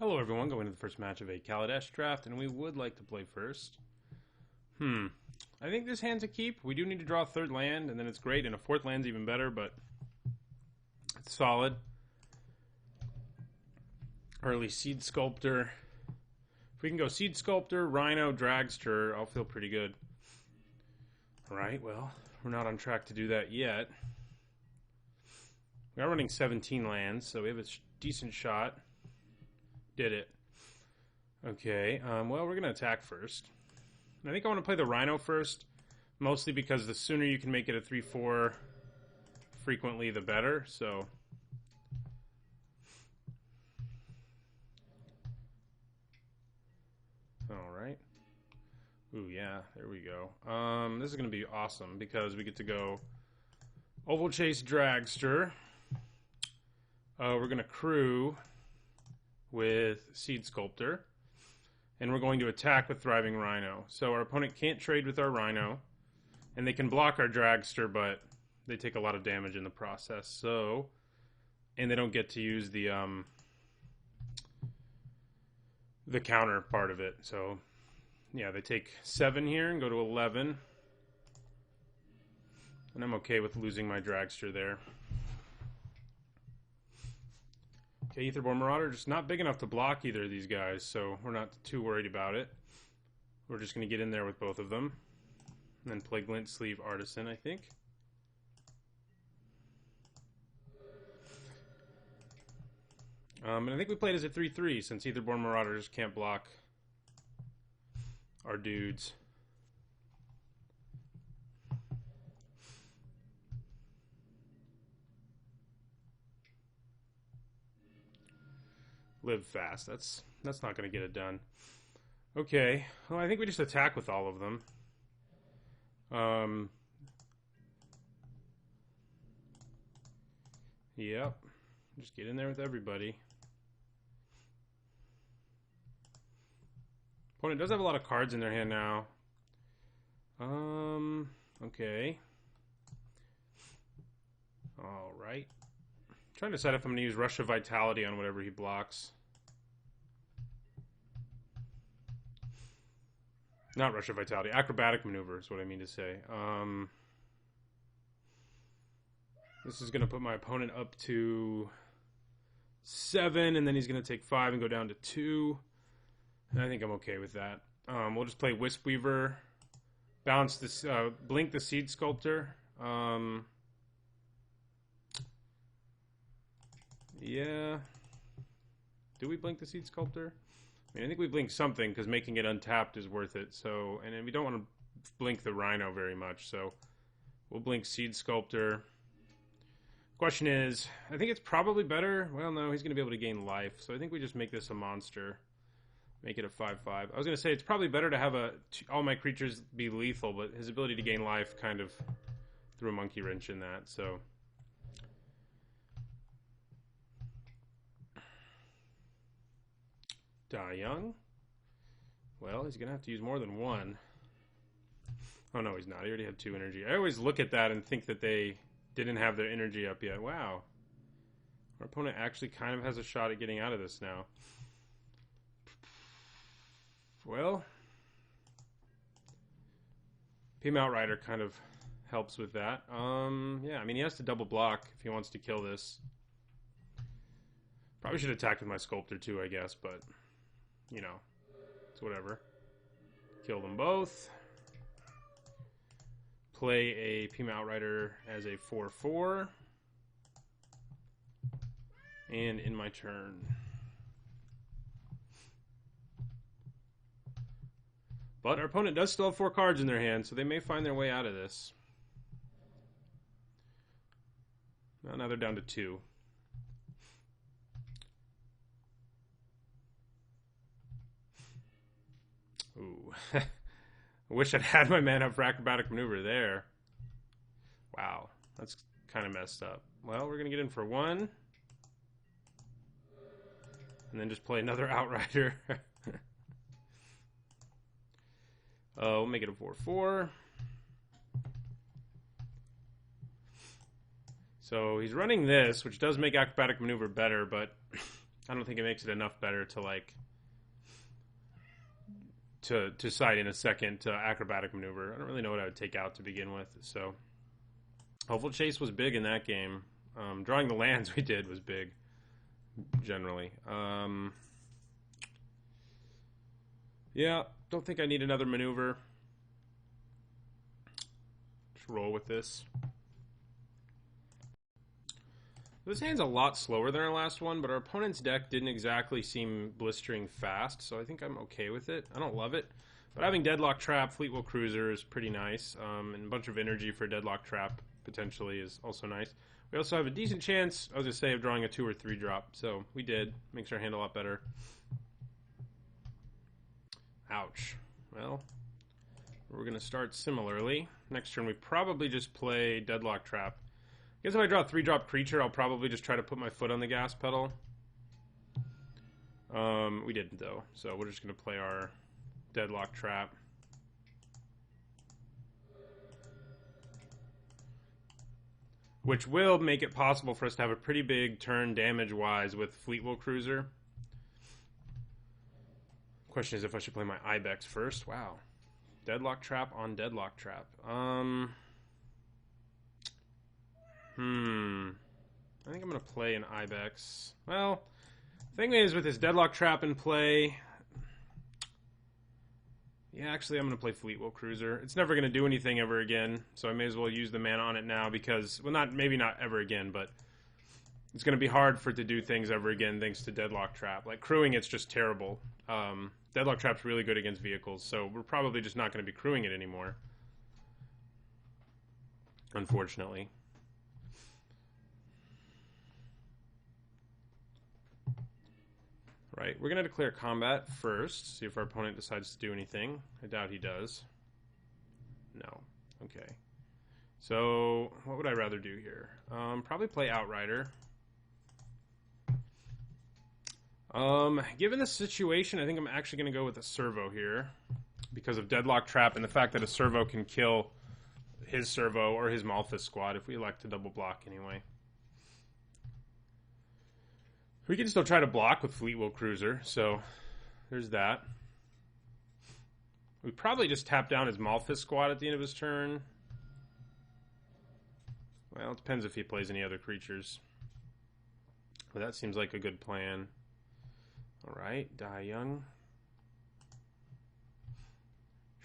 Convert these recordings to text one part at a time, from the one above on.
Hello everyone, going to the first match of a Kaladesh draft, and we would like to play first. I think this hand's a keep. We do need to draw a third land, and then it's great, and a fourth land's even better, but it's solid. Early Seed Sculptor. If we can go Seed Sculptor, Rhino, Dragster, I'll feel pretty good. Alright, well, we're not on track to do that yet. We are running 17 lands, so we have a decent shot. Did it. Okay, well, we're going to attack first. I think I want to play the Rhino first, mostly because the sooner you can make it a 3-4 frequently, the better, so... Alright. Ooh, yeah, there we go. This is going to be awesome, because we get to go Oval Chase Dragster. We're going to crew with Seed Sculptor, and we're going to attack with Thriving Rhino. So our opponent can't trade with our Rhino, and they can block our Dragster, but they take a lot of damage in the process. So, and they don't get to use the counter part of it. So, yeah, they take 7 here and go to 11, and I'm okay with losing my Dragster there. Okay, Aetherborn Marauder, just not big enough to block either of these guys, so we're not too worried about it. We're just going to get in there with both of them. And then play Glint Sleeve Artisan, I think. And I think we played as a 3-3, since Aetherborn Marauder just can't block our dudes. Live fast. That's not going to get it done. Okay. Well, I think we just attack with all of them. Yep. Just get in there with everybody. Opponent does have a lot of cards in their hand now. Okay. All right. Trying to decide if I'm going to use Rush of Vitality on whatever he blocks. Not Rush of Vitality. Acrobatic Maneuver is what I mean to say. This is going to put my opponent up to 7, and then he's going to take 5 and go down to 2. And I think I'm okay with that. We'll just play Wisp Weaver. Bounce this, blink the Seed Sculptor. Yeah. Do we blink the Seed Sculptor? I mean, I think we blink something, because making it untapped is worth it. So, and then we don't want to blink the Rhino very much, so we'll blink Seed Sculptor. Question is, I think it's probably better. Well, no, he's going to be able to gain life, so I think we just make this a monster. Make it a 5-5. I was going to say it's probably better to have all my creatures be lethal, but his ability to gain life kind of threw a monkey wrench in that, so... Die young. Well, he's going to have to use more than 1. Oh, no, he's not. He already had 2 energy. I always look at that and think that they didn't have their energy up yet. Wow. Our opponent actually kind of has a shot at getting out of this now. Well, Beam Outrider kind of helps with that. Yeah, I mean, he has to double block if he wants to kill this. Probably should attack with my Sculptor too, I guess, but... you know, it's whatever. Kill them both. Play a Pima Outrider as a 4-4. And in my turn. But our opponent does still have 4 cards in their hand, so they may find their way out of this. Well, now they're down to 2. Ooh. I wish I'd had my man up for Acrobatic Maneuver there. Wow. That's kind of messed up. Well, we're going to get in for 1. And then just play another Outrider. We'll make it a 4-4. So he's running this, which does make Acrobatic Maneuver better, but I don't think it makes it enough better to like to side in a second acrobatic maneuver. I don't really know what I would take out to begin with. So hopeful chase was big in that game. Drawing the lands we did was big generally. Yeah, don't think I need another maneuver. Just roll with this. This hand's a lot slower than our last one, but our opponent's deck didn't exactly seem blistering fast, so I think I'm okay with it. I don't love it, but having Deadlock Trap, Fleetwheel Cruiser is pretty nice, and a bunch of energy for Deadlock Trap potentially is also nice. We also have a decent chance, I was going to say, of drawing a 2 or 3 drop, so we did. Makes our hand a lot better. Ouch. Well, we're going to start similarly. Next turn we probably just play Deadlock Trap. I guess if I draw a 3-drop creature, I'll probably just try to put my foot on the gas pedal. We didn't, though, so we're just going to play our Deadlock Trap. Which will make it possible for us to have a pretty big turn damage-wise with Fleetwheel Cruiser. Question is if I should play my Ibex first. Wow. Deadlock Trap on Deadlock Trap. I think I'm going to play an Ibex. Well, the thing is, with this Deadlock Trap in play... Yeah, actually, I'm going to play Fleetwheel Cruiser. It's never going to do anything ever again, so I may as well use the mana on it now because... Well, maybe not ever again, but... It's going to be hard for it to do things ever again thanks to Deadlock Trap. Like, crewing it's just terrible. Deadlock Trap's really good against vehicles, so we're probably just not going to be crewing it anymore. Unfortunately. Right, we're going to declare combat first, see if our opponent decides to do anything. I doubt he does. No. Okay. So, what would I rather do here? Probably play Outrider. Given the situation, I think I'm actually going to go with a servo here because of Deadlock Trap and the fact that a servo can kill his servo or his Malthus squad if we elect to double block anyway. We can still try to block with Fleetwheel Cruiser, so there's that. We probably just tap down his Malthus squad at the end of his turn. Well, it depends if he plays any other creatures. But that seems like a good plan. Alright, Die Young.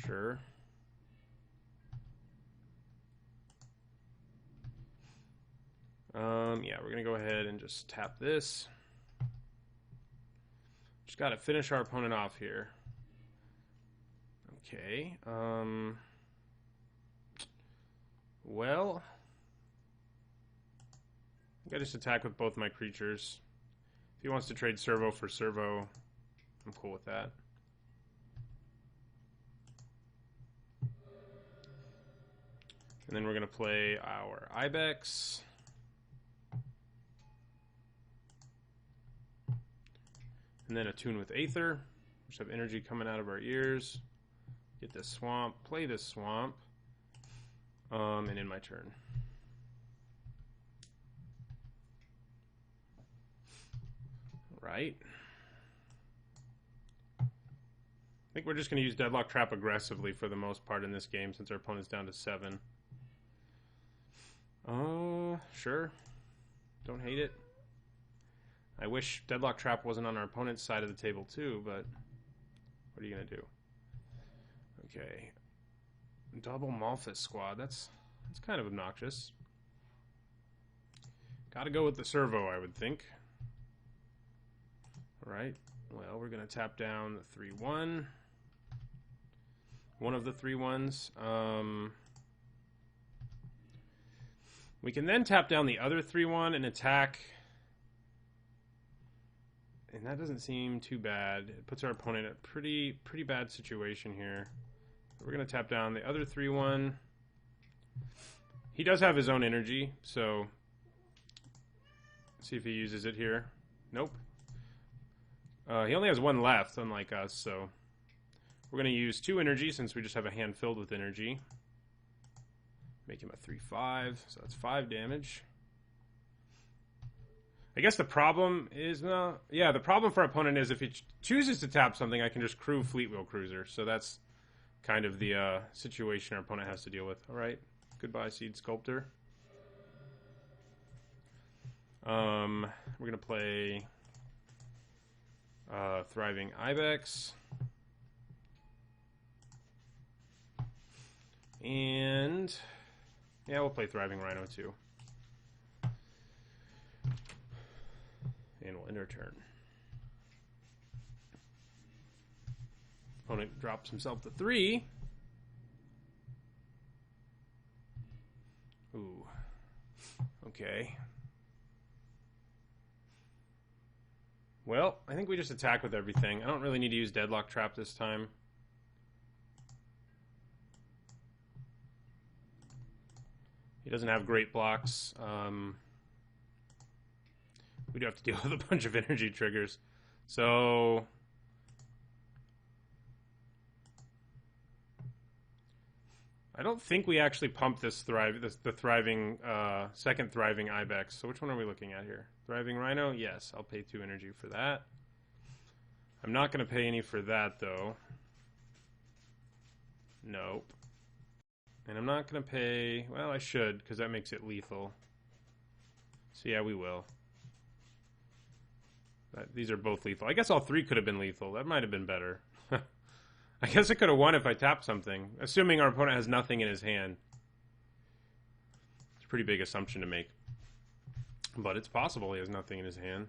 Sure. Yeah, we're going to go ahead and just tap this. Just got to finish our opponent off here. Okay. Well, I just attack with both my creatures. If he wants to trade servo for servo, I'm cool with that. And then we're going to play our Ibex. And then attune with Aether. Just have energy coming out of our ears. Get this swamp. Play this swamp. And in my turn. Right. I think we're just going to use Deadlock Trap aggressively for the most part in this game since our opponent's down to 7. Sure. Don't hate it. I wish Deadlock Trap wasn't on our opponent's side of the table too, but what are you going to do? Okay. Double Malthus squad. That's kind of obnoxious. Got to go with the servo, I would think. Alright. Well, we're going to tap down the 3-1. One of the 3-1s. We can then tap down the other 3-1 and attack. And that doesn't seem too bad. It puts our opponent in a pretty bad situation here. We're going to tap down the other 3-1. He does have his own energy, so see if he uses it here. Nope. He only has 1 left, unlike us, so we're going to use 2 energy since we just have a hand filled with energy. Make him a 3-5, so that's 5 damage. I guess the problem is, no, yeah, the problem for our opponent is if he chooses to tap something, I can just crew Fleetwheel Cruiser. So that's kind of the situation our opponent has to deal with. All right, goodbye, Seed Sculptor. We're going to play Thriving Ibex. And yeah, we'll play Thriving Rhino too. And we'll end our turn. Opponent drops himself to 3. Ooh. Okay. Well, I think we just attack with everything. I don't really need to use Deadlock Trap this time. He doesn't have great blocks. We do have to deal with a bunch of energy triggers. So I don't think we actually pump this the thriving second Thriving Ibex. So which one are we looking at here? Thriving Rhino? Yes, I'll pay 2 energy for that. I'm not going to pay any for that though. Nope. And I'm not going to pay... Well, I should, because that makes it lethal. So yeah, we will. These are both lethal. I guess all 3 could have been lethal. That might have been better. I guess I could have won if I tapped something. Assuming our opponent has nothing in his hand. It's a pretty big assumption to make. But it's possible he has nothing in his hand.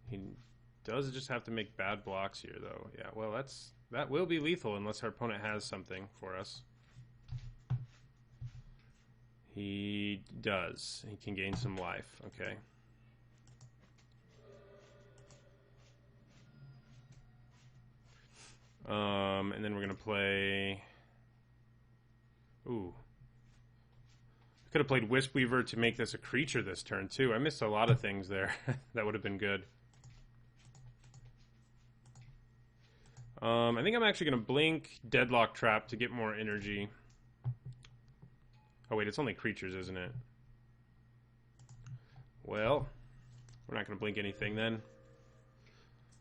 He does just have to make bad blocks here, though. Yeah, well, that will be lethal unless our opponent has something for us. He does. He can gain some life. Okay. And then we're going to play... Ooh. I could have played Wisp Weaver to make this a creature this turn, too. I missed a lot of things there. That would have been good. I think I'm actually going to blink Deadlock Trap to get more energy. Oh, wait, it's only creatures, isn't it? Well, we're not going to blink anything then.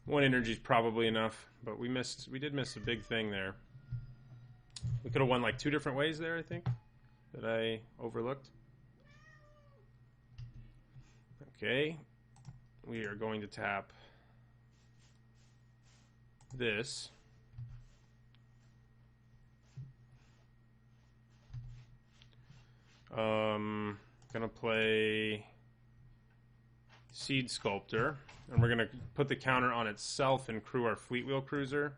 1 energy is probably enough, but we did miss a big thing there. We could have won like 2 different ways there, I think, that I overlooked. Okay, we are going to tap this. Gonna play Seed Sculptor, and we're gonna put the counter on itself and crew our Fleetwheel Cruiser.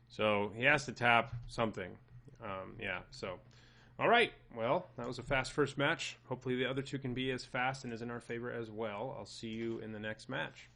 So he has to tap something. Yeah, so. All right, well, that was a fast first match. Hopefully the other 2 can be as fast and as in our favor as well. I'll see you in the next match.